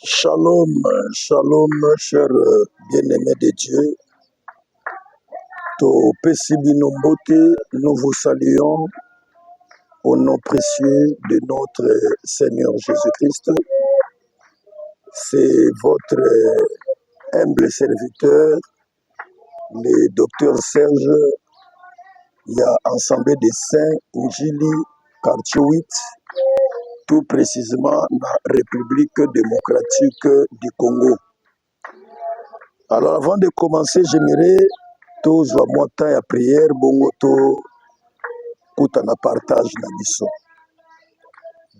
Shalom, shalom, chers bien-aimés de Dieu. To Pesibinombote, nous vous saluons au nom précieux de notre Seigneur Jésus-Christ. C'est votre humble serviteur, le docteur Serge, il y a Assemblée des Saints, Njili, quartier 8, tout précisément dans la République démocratique du Congo. Alors avant de commencer, j'aimerais tous moi temps à prière, bongo to kutana partage na biso.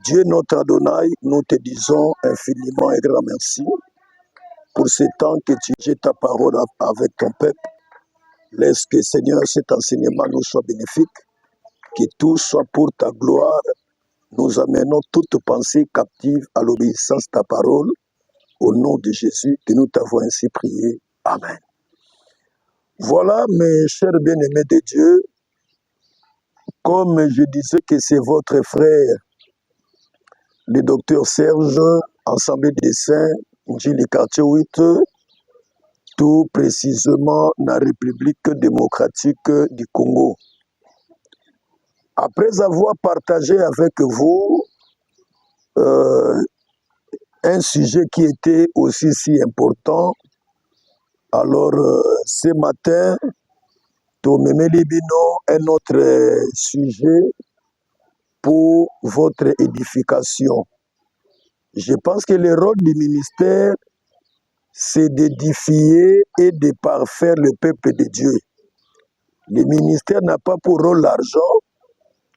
Dieu notre Adonai, nous te disons infiniment et grand merci pour ce temps que tu jettes ta parole avec ton peuple. Laisse que Seigneur cet enseignement nous soit bénéfique, que tout soit pour ta gloire. Nous amenons toute pensée captive à l'obéissance de ta parole. Au nom de Jésus, que nous t'avons ainsi prié. Amen. Voilà, mes chers bien-aimés de Dieu, comme je disais que c'est votre frère, le docteur Serge, Assemblée des Saints, Njili quartier 8, tout précisément dans la République démocratique du Congo. Après avoir partagé avec vous un sujet qui était aussi si important, alors ce matin, Tomemelibino, un autre sujet pour votre édification. Je pense que le rôle du ministère, c'est d'édifier et de parfaire le peuple de Dieu. Le ministère n'a pas pour rôle l'argent,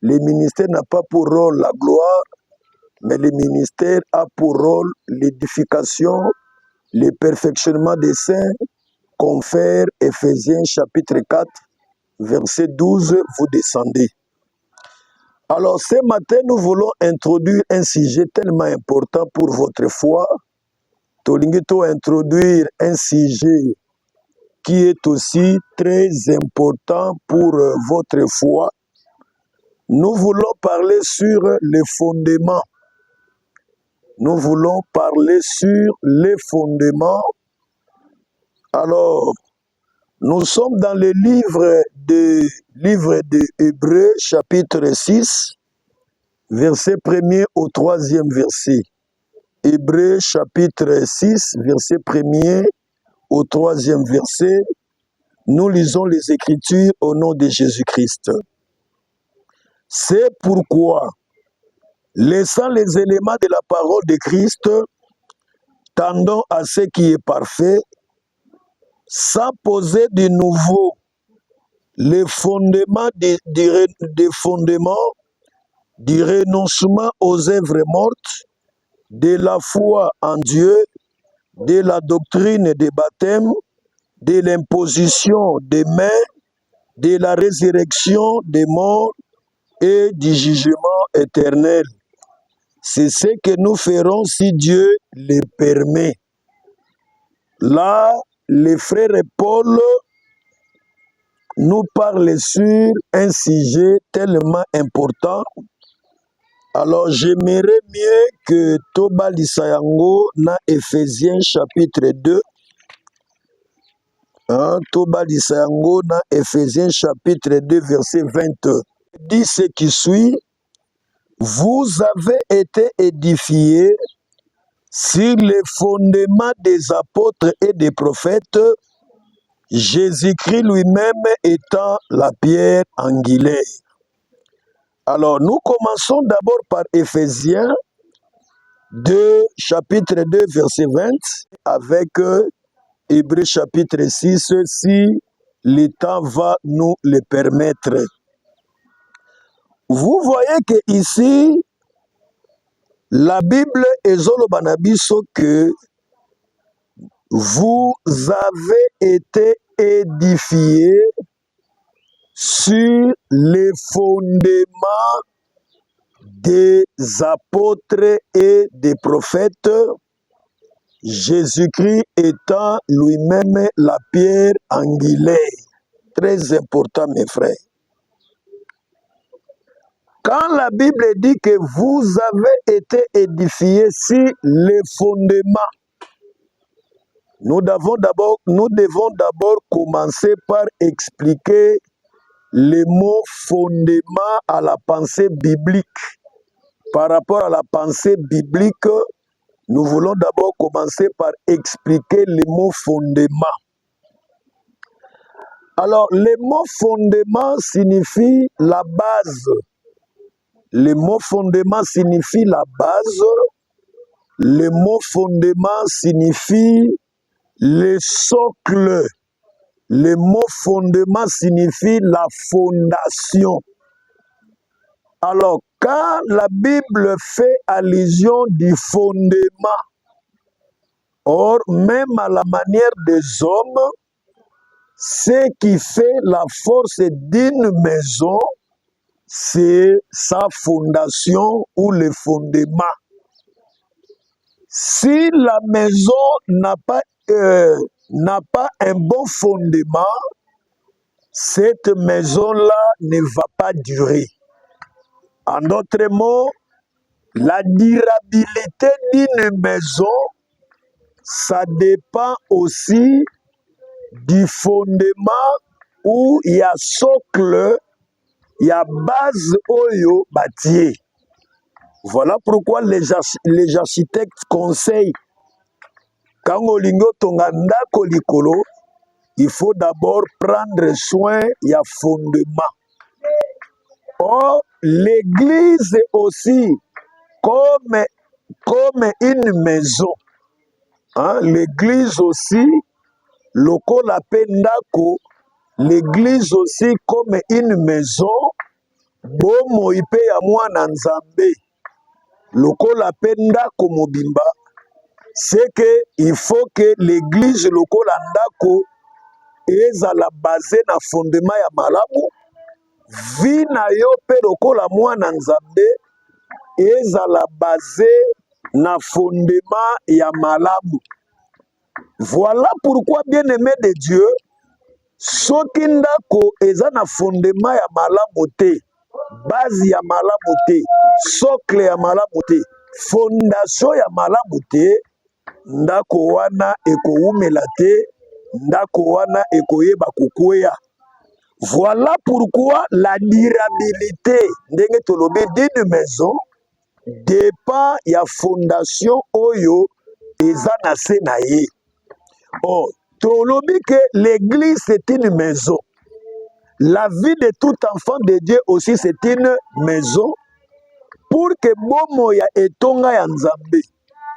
le ministère n'a pas pour rôle la gloire, mais le ministère a pour rôle l'édification, le perfectionnement des saints, confère Éphésiens chapitre 4, verset 12, vous descendez. Alors ce matin, nous voulons introduire un sujet tellement important pour votre foi. Tolingito introduire un sujet qui est aussi très important pour votre foi. Nous voulons parler sur les fondements. Nous voulons parler sur les fondements. Alors, nous sommes dans le livre de Hébreux, chapitre 6, verset 1er au 3e verset. Hébreux, chapitre 6, verset 1er au 3e verset. Nous lisons les Écritures au nom de Jésus-Christ. C'est pourquoi, laissant les éléments de la parole de Christ, tendons à ce qui est parfait, sans poser de nouveau les fondements des fondements du renoncement aux œuvres mortes, de la foi en Dieu, de la doctrine des baptêmes, de l'imposition des mains, de la résurrection des morts et du jugement éternel. C'est ce que nous ferons si Dieu le permet. Là, le frère Paul nous parle sur un sujet tellement important. Alors, j'aimerais mieux que Toba Lisayango na Éphésiens chapitre 2. Toba Lisayango na Éphésiens chapitre 2, verset 20. Dit ce qui suit. Vous avez été édifiés sur les fondements des apôtres et des prophètes, Jésus-Christ lui-même étant la pierre angulaire. Alors, nous commençons d'abord par Éphésiens 2, chapitre 2, verset 20, avec Hébreux chapitre 6, si le temps va nous le permettre. Vous voyez que ici, la Bible est Zolobanabiso que vous avez été édifiés sur les fondements des apôtres et des prophètes, Jésus-Christ étant lui-même la pierre angulaire. Très important, mes frères. quand la Bible dit que vous avez été édifiés sur les fondements, nous devons d'abord commencer par expliquer les mots fondement à la pensée biblique. Par rapport à la pensée biblique, nous voulons d'abord commencer par expliquer les mots fondement. Alors, le mot fondement signifie la base. Le mot fondement signifie la base. Le mot fondement signifie le socle. Le mot fondement signifie la fondation. Alors, quand la Bible fait allusion du fondement, or, même à la manière des hommes, ce qui fait la force d'une maison, c'est sa fondation ou le fondement. Si la maison n'a pas un bon fondement, cette maison-là ne va pas durer. En d'autres mots, la durabilité d'une maison, ça dépend aussi du fondement où il y a socle, il y a base oyo bâtie. Voilà pourquoi les architectes conseillent, quand olingo tonga ndako likolo, il faut d'abord prendre soin, il y a fondement. Or, l'église aussi, comme une maison, hein, l'église aussi, lokola pe ndako, l'église aussi comme une maison, bomo ipe ya mwana nzambe, lokola pe ndako mobimba, c'est que il faut que l'église lokola ndako ezala basé na fondement ya malamu, vi na yo pe lokola mwana nzambe ezala basé na fondement ya malamu. Voilà pourquoi, bien-aimé de Dieu, soki ndako eza na fondement ya malamu te, base ya malamu te, socle ya malamu te, fondation ya malamu te, ndako wana ekoumela te, ndako wana ekoyeba kokwea. Voilà pourquoi la durabilité ndenge tolobi d'une maison dépend ya fondation oyo eza na se na ye. Oh, tolobi que l'église c'est une maison. La vie de tout enfant de Dieu aussi c'est une maison. Pour que bomo ya etonga ya nzambe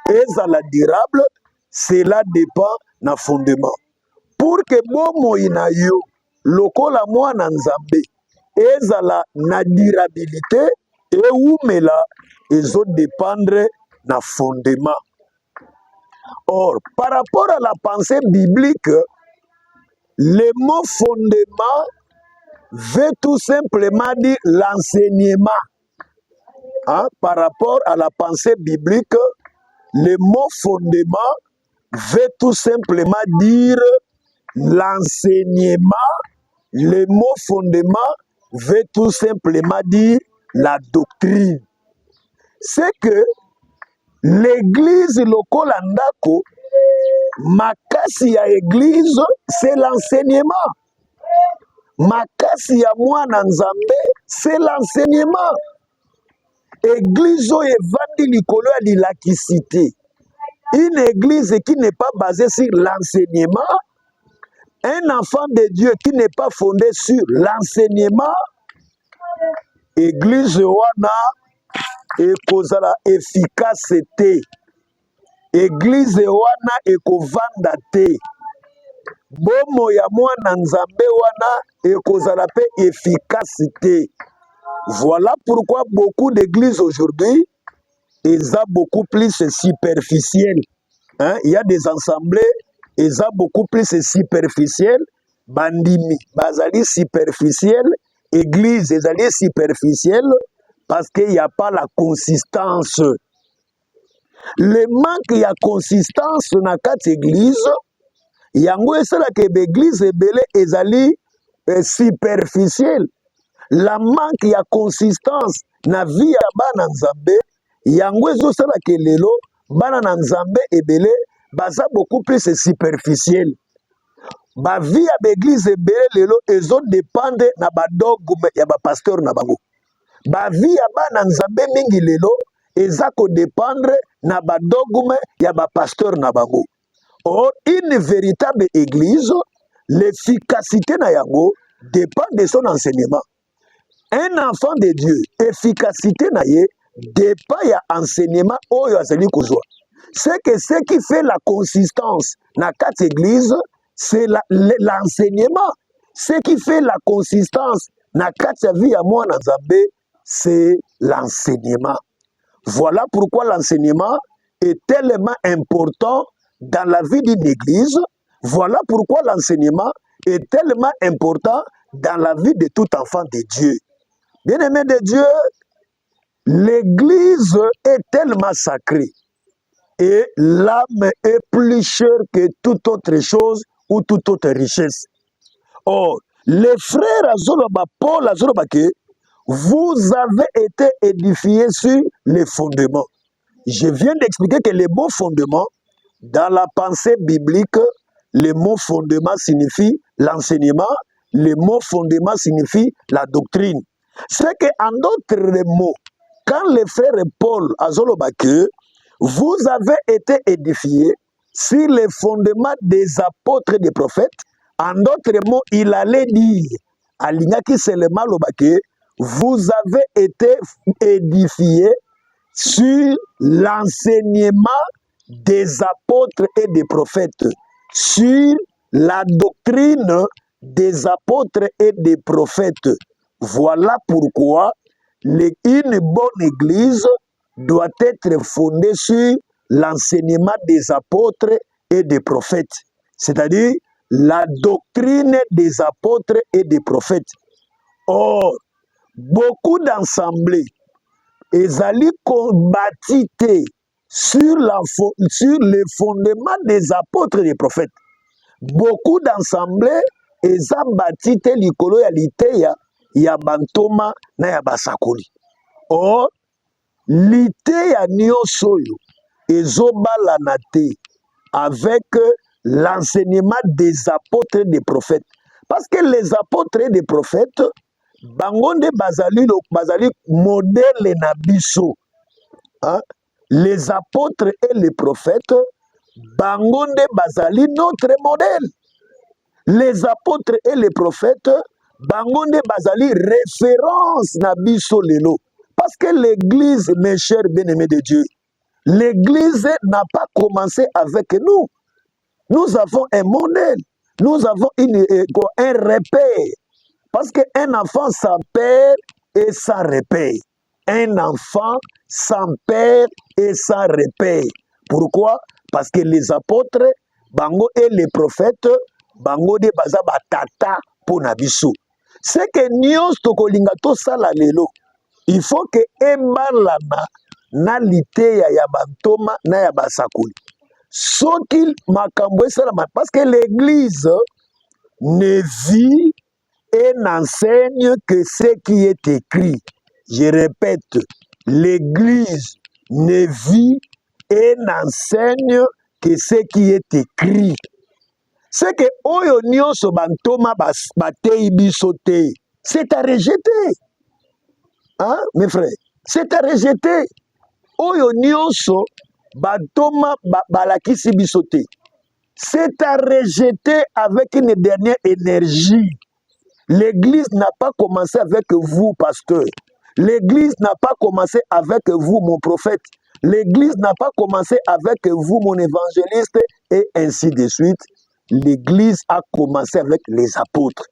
ezala durable, cela dépend na fondement. Pour que bomo ina yo lokola mwana nzambe ezala na durabilité, eumela ezo dépendre na fondement. Or, par rapport à la pensée biblique, le mot fondement veut tout simplement dire l'enseignement. Hein? Par rapport à la pensée biblique, le mot fondement veut tout simplement dire l'enseignement. Le mot fondement veut tout simplement dire la doctrine. C'est que l'église lokola ndako, makasi ya église, c'est l'enseignement. Makasi ya mwana nzambe, c'est l'enseignement. Église oyo evandi likolo ya lilakisité. Une église qui n'est pas basée sur l'enseignement, un enfant de Dieu qui n'est pas fondé sur l'enseignement, église wana ekozala efficace te. Église wana ekovanda te. Bomo ya mwana nzambe wana ekozala pe efficacité. Voilà pourquoi beaucoup d'églises aujourd'hui eza beaucoup plus superficielles. Hein? Il y a des assemblées eza beaucoup plus superficielles. Bandimi bazali superficielle, église ezali superficielle parce qu'il n'y a pas la consistance. Le manque ya consistance na kati église, yango esalaka église ebele ezali superficielle. la manque ya consistance na vie ya bana nzambe yango ezosala ke lelo bana na nzambe ebele baza beaucoup plus superficiel. Ba vie ya baeglise ebele lelo ezodépendre na badogme ya bapasteur na bango. Ba vie ya bana nzambe mingi lelo eza kodépendre na badogme ya bapasteur na bango. Or, une véritable église, l'efficacité na yango dépend de son enseignement. Un enfant de Dieu, efficacité na ye dépend ya enseignement oyo azali kozwa. C'est que ce qui fait la consistance na quatre églises, c'est l'enseignement. Ce qui fait la consistance na quatre vie ya mwana nzambe, c'est l'enseignement. Voilà pourquoi l'enseignement est tellement important dans la vie d'une église. Voilà pourquoi l'enseignement est tellement important dans la vie de tout enfant de Dieu. Bien-aimé de Dieu, l'église est tellement sacrée et l'âme est plus chère que toute autre chose ou toute autre richesse. Or, les frères Azoloba, Paul Azoloba, vous avez été édifiés sur les fondements. Je viens d'expliquer que les mots fondements, dans la pensée biblique, le mot fondement signifie l'enseignement, le mot fondement signifie la doctrine. C'est qu'en d'autres mots, quand le frère Paul Azolobake, vous avez été édifiés sur les fondements des apôtres et des prophètes, en d'autres mots, il allait dire, à l'Ignaki Selema Lobake, vous avez été édifiés sur l'enseignement des apôtres et des prophètes, sur la doctrine des apôtres et des prophètes. Voilà pourquoi une bonne église doit être fondée sur l'enseignement des apôtres et des prophètes, c'est-à-dire la doctrine des apôtres et des prophètes. Or, beaucoup d'assemblées ezali bâti sur les fondements des apôtres et des prophètes. Beaucoup d'assemblées eza bâti likolo ya liteya ya bantoma na ya basakoli. Or, liteya nyonso oyo ezobalana te avec l'enseignement des apôtres et des prophètes. Parce que les apôtres et des prophètes, bangonde bazali modèle na biso. Hein? Les apôtres et les prophètes, bangonde bazali notre modèle. Les apôtres et les prophètes, bangonde bazali référence na biso lelo. Parce que l'église, mes chers bien-aimés de Dieu, l'église n'a pas commencé avec nous. Nous avons un modèle, nous avons un repère. Parce qu'un enfant sans père et sans repère. Un enfant sans père et sans repère. Pourquoi? Parce que les apôtres, bango et les prophètes, bango de baza batata pour nabiso. C'est que nyos tokolinga to sala lelo. Il faut que ebalana na liteya ya bantoma na ya basakuli. Soki makambo esalama, parce que l'église ne vit et n'enseigne que ce qui est écrit. Je répète, l'église ne vit et n'enseigne que ce qui est écrit. C'est que oyo nyonso bantoma batei biso te, c'est à rejeter. Hein, mes frères? C'est à rejeter. Oyo nyonso bantoma balakisi biso te. C'est à rejeter avec une dernière énergie. L'église n'a pas commencé avec vous, pasteur. L'église n'a pas commencé avec vous, mon prophète. L'église n'a pas commencé avec vous, mon évangéliste, et ainsi de suite. L'église a commencé avec les apôtres.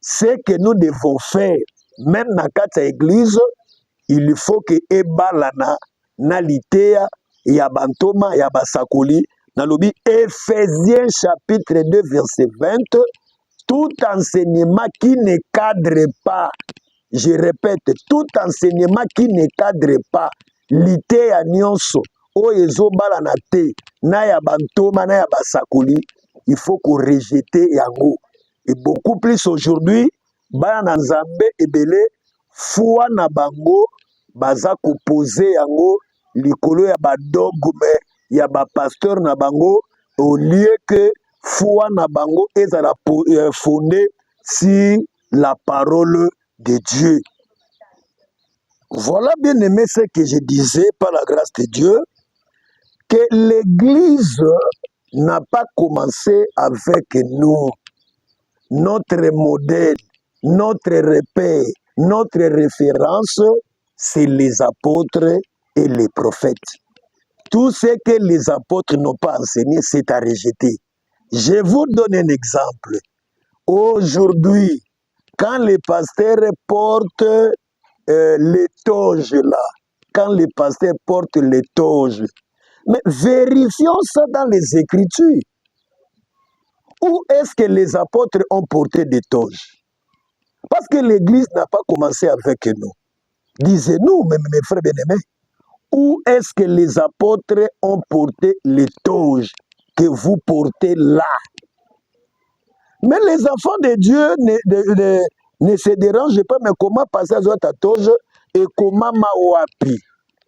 Ce que nous devons faire, même dans cette église, il faut que ebalana na litea ya bantoma ya basakoli na lobi Ephésiens chapitre 2 verset 20. Tout enseignement qui ne cadre pas, je répète, tout enseignement qui ne cadre pas litea nyonso o ezobalana te na ya bantoma na ya basakoli, il faut qu'on rejette yango. Et beaucoup plus aujourd'hui, bana na nzambe ebele foi na bango baza kopose yango likolo ya badogme ya bapasteur na bango au lieu que foi na bango ezala fondé sur la parole de Dieu. Voilà bien aimé ce que je disais par la grâce de Dieu, que l'Église n'a pas commencé avec nous. Notre modèle, notre repère, notre référence, c'est les apôtres et les prophètes. Tout ce que les apôtres n'ont pas enseigné, c'est à rejeter. Je vous donne un exemple. Aujourd'hui, quand les pasteurs portent les toges là, quand les pasteurs portent les toges, mais vérifions ça dans les Écritures. Où est-ce que les apôtres ont porté des toges? Parce que l'Église n'a pas commencé avec nous. Disez-nous, mes frères bien-aimés, où est-ce que les apôtres ont porté les toges que vous portez là? Mais les enfants de Dieu ne se dérangent pas, mais comment passer à ta toge et comment mawapi?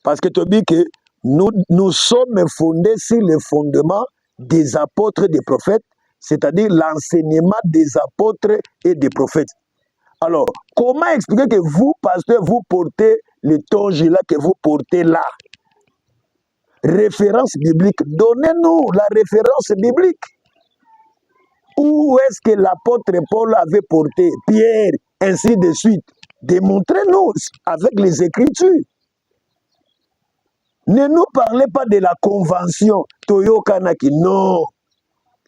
Parce que tu dis que nous sommes fondés sur le fondement des apôtres et des prophètes, c'est-à-dire l'enseignement des apôtres et des prophètes. Alors, comment expliquer que vous, pasteur, vous portez les toges là que vous portez là? Référence biblique. Donnez-nous la référence biblique. Où est-ce que l'apôtre Paul avait porté Pierre, ainsi de suite? Démontrez-nous avec les Écritures. Ne nous parlez pas de la convention Toyo Kanaki. Non.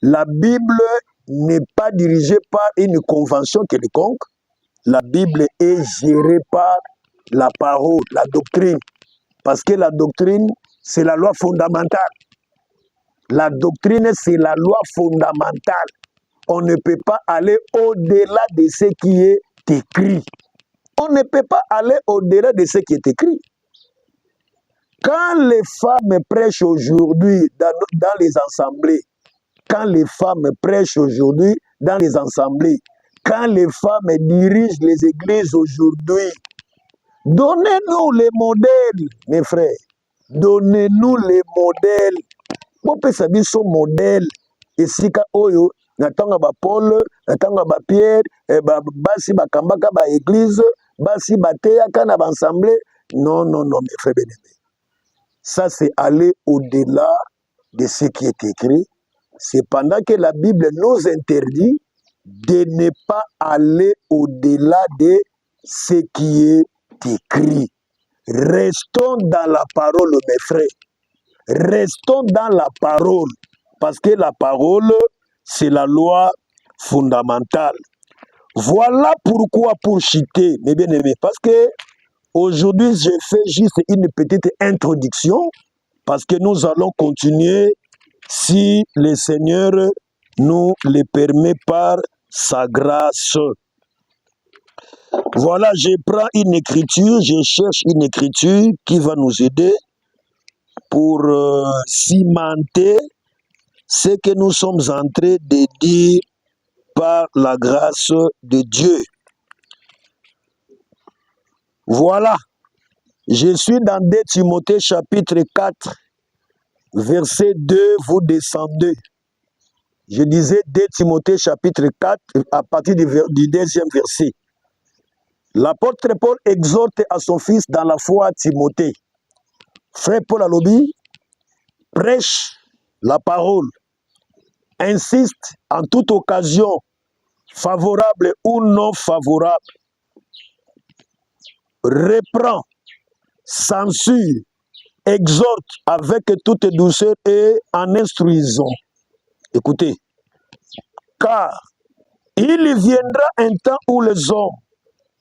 La Bible n'est pas dirigée par une convention quelconque. La Bible est gérée par la parole, la doctrine. Parce que la doctrine, c'est la loi fondamentale. La doctrine, c'est la loi fondamentale. On ne peut pas aller au-delà de ce qui est écrit. On ne peut pas aller au-delà de ce qui est écrit. Quand les femmes prêchent aujourd'hui dans les assemblées, quand les femmes prêchent aujourd'hui dans les assemblées, quand les femmes dirigent les églises aujourd'hui, donnez-nous les modèles, mes frères. Donnez-nous les modèles. Pour que ça soit modèle. Et si oyo, natanga ba Paul, natanga ba Pierre, basi bakambaka ba église, basi bateyaka na ba assemblée. Non, non, non, mes frères bien-aimés. Ça, c'est aller au-delà de ce qui est écrit. C'est pendant que la Bible nous interdit de ne pas aller au-delà de ce qui est écrit. Restons dans la parole, mes frères. Restons dans la parole. Parce que la parole, c'est la loi fondamentale. Voilà pourquoi, pour citer, mes bien-aimés, parce que aujourd'hui, je fais juste une petite introduction, parce que nous allons continuer si le Seigneur nous le permet par sa grâce. Voilà, je prends une écriture, je cherche une écriture qui va nous aider pour cimenter ce que nous sommes en train de dire par la grâce de Dieu. Voilà, je suis dans 2 Timothée chapitre 4, verset 2, vous descendez. Je disais 2 Timothée chapitre 4 à partir du 2e verset. L'apôtre Paul exhorte à son fils dans la foi Timothée. Frère Paul Alobi, prêche la parole, insiste en toute occasion, favorable ou non favorable, reprend, censure, exhorte avec toute douceur et en instruisant. Écoutez, car il viendra un temps où les hommes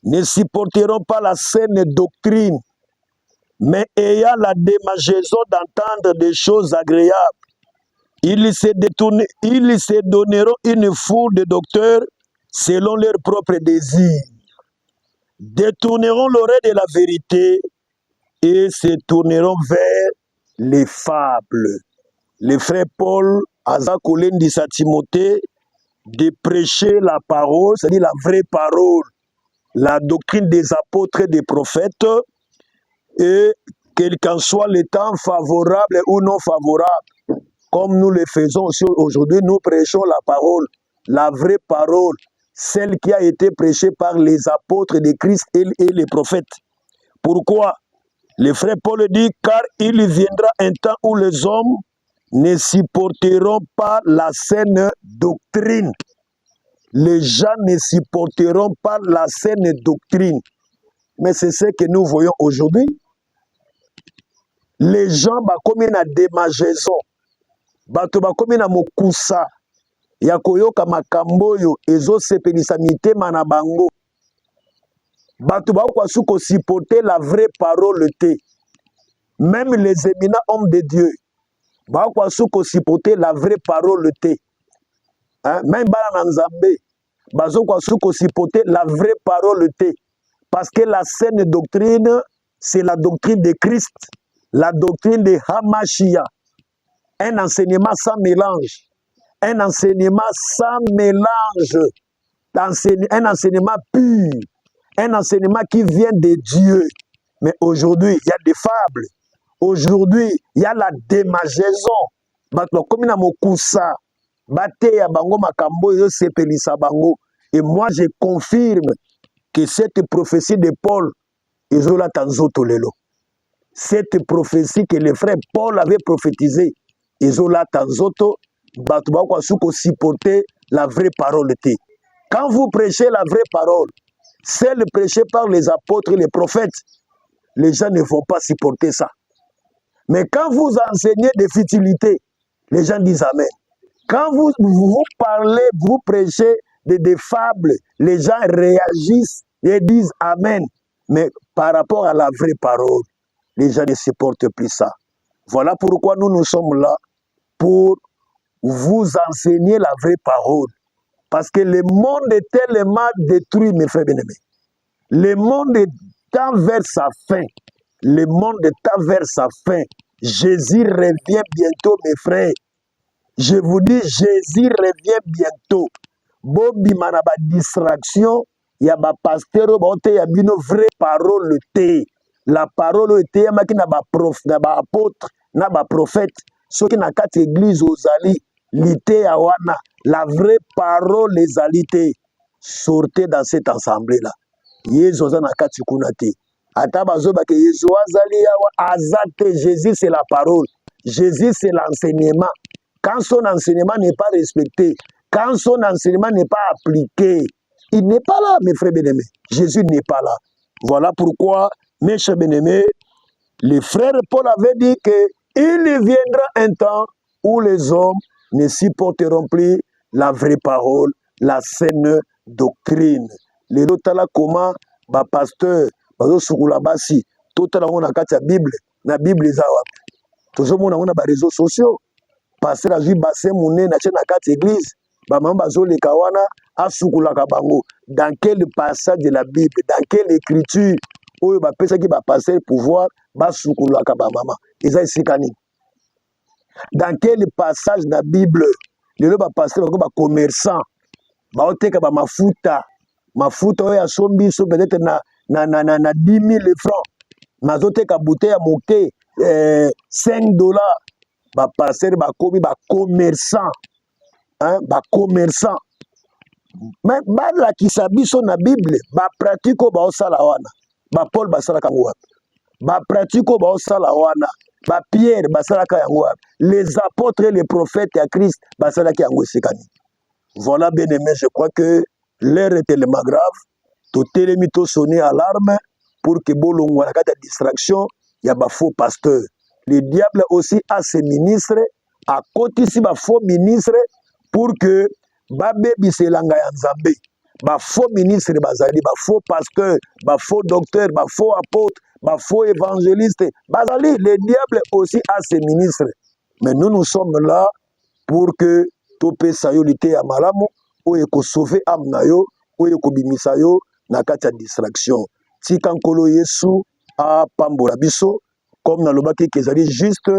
ne supporteront pas la saine doctrine, mais ayant la démangeaison d'entendre des choses agréables, ils se donneront une foule de docteurs selon leurs propres désirs, détourneront l'oreille de la vérité et se tourneront vers les fables. Le frère Paul Azakolen dit à Timothée de prêcher la parole, c'est-à-dire la vraie parole. la doctrine des apôtres et des prophètes, et quel qu'en soit le temps favorable ou non favorable, comme nous le faisons aussi aujourd'hui, nous prêchons la parole, la vraie parole, celle qui a été prêchée par les apôtres de Christ et les prophètes. Pourquoi? Le frère Paul dit, car il viendra un temps où les hommes ne supporteront pas la saine doctrine. Les gens ne supporteront pas la saine doctrine. Mais c'est ce que nous voyons aujourd'hui. Les gens bakomi na démageaison, bato bakomi na mokusa ya koyoka makambo oyo ezosepelisa mitema na bango. Bato bakwasu ko supporter la vraie parole te. Même les éminents hommes de Dieu bakwasu ko supporter la vraie parole te. Hein? Même bana na Nzambe bazokwasu ko supporter la vraie parole te. Parce que la saine doctrine, c'est la doctrine de Christ, la doctrine de Hamashia. Un enseignement sans mélange. Un enseignement sans mélange. Un enseignement pur. Un enseignement qui vient de Dieu. Mais aujourd'hui, il y a des fables. Aujourd'hui, il y a la démageaison. Et moi, je confirme que cette prophétie de Paul, cette prophétie que le frère Paul avait prophétisée, supporter la vraie parole. Quand vous prêchez la vraie parole, celle prêchée par les apôtres et les prophètes, les gens ne vont pas supporter ça. Mais quand vous enseignez des futilités, les gens disent Amen. Quand vous parlez, vous prêchez des fables, les gens réagissent et disent Amen. Mais par rapport à la vraie parole, les gens ne supportent plus ça. Voilà pourquoi nous sommes là, pour vous enseigner la vraie parole. Parce que le monde est tellement détruit, mes frères bien-aimés. Le monde est vers sa fin. Le monde est vers sa fin. Jésus revient bientôt, mes frères. Je vous dis, Jésus revient bientôt. Bobi manaba distraction, il y a ba pasteur, il y a une vraie parole. La parole est il y a prof, ba apôtre, na ba prophète. Ceux qui n'ont pas d'église aux alliés, l'ité awana, la vraie parole les alités. Sortez dans cette assemblée-là. Jésus Jésus c'est la parole. Jésus c'est l'enseignement. Quand son enseignement n'est pas respecté, quand son enseignement n'est pas appliqué, il n'est pas là, mes frères bien-aimés. Jésus n'est pas là. Voilà pourquoi, mes chers bien-aimés, le frère Paul avait dit qu'il viendra un temps où les hommes ne supporteront plus la vraie parole, la saine doctrine. Les lotala comment ba pasteur bazo sukula basi totala ngona kati ya Bible na Bible za wapi tozomona ngona ba réseaux sociaux pasteur azui bassin monene na chena kati église ba mamba bazo leka wana asukula ka bango dans quel passage de la Bible, dans quelle écriture oyo ba pesa ki ba pasteur pouvoir ba sukula ka ba mama eza isikani, dans quel passage de la Bible lelo ba pasteur ba commerçant ba oteka ba mafuta oyo ya sombi so peut-être na 10 000 francs nazoteka bouteille ya moke $5 ba passer ba komi ba commerçant, hein, ba commerçant. Mais ba la kisabiso na Bible ba pratique ba osala wana ba Paul basala ka ngwa ba pratique ba osala wana ba Pierre basala ka ngwa les apôtres et les prophètes à Christ basala ka ngwa sekani. Voilà, bien aimé, je crois que l'heure est tellement grave. Tout est mis au sonner alarme pour que bolongo la carte de distraction, il y a des faux pasteurs. Le diable aussi a ses ministres, à côté ici des faux ministres pour que babé biselanga ya Nzambe. Ba faux ministres bazali, ba faux pasteurs, ba faux docteurs, ba faux apôtres, ba faux évangélistes. Bazali, le diable aussi a ses ministres. Mais nous sommes là pour que tope sayolité ya malamu oyo ko sauver amnayo oyo ko bimisayo na kati ya distraction tika nkolo Yesu a pambola biso comme na lobaki kezali juste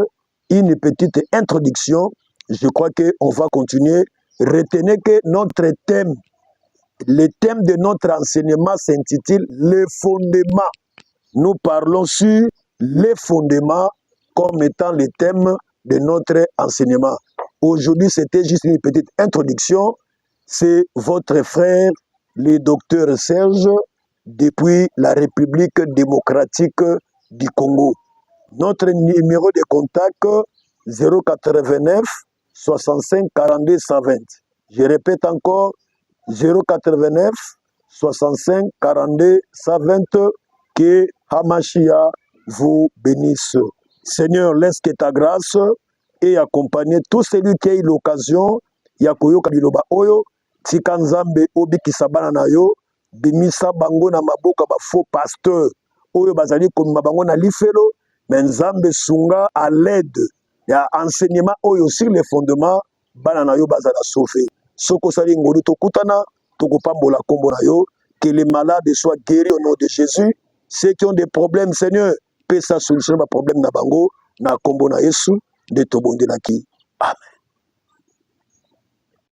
une petite introduction. Je crois que on va continuer. Retenez que notre thème Le thème de notre enseignement s'intitule les fondements. Nous parlons sur les fondements comme étant le thème de notre enseignement. Aujourd'hui, c'était juste une petite introduction. C'est votre frère, le docteur Serge, depuis la République démocratique du Congo. Notre numéro de contact 089 65 42 120. Je répète encore 089 65 42 120. Que Hamashia vous bénisse. Seigneur, laisse que ta grâce ait accompagné tout celui qui a eu l'occasion ya koyoka biloba oyo tika nzambe obikisa bana na yo bimisa bango na maboka ba faux pasteur oyo bazali komima bango na lifelo mais nzambe sunga à l'aide ya enseignement oyo sur les fondements bana na yo bazala sauvé soko sali ngolu tokutana tokopambola kombo na yo que les malades soient guéris au nom de Jésus. Ceux qui ont des problèmes, Seigneur, paie sa solution à problème na bango na kombo na Yesu de tobondelaki. Amen.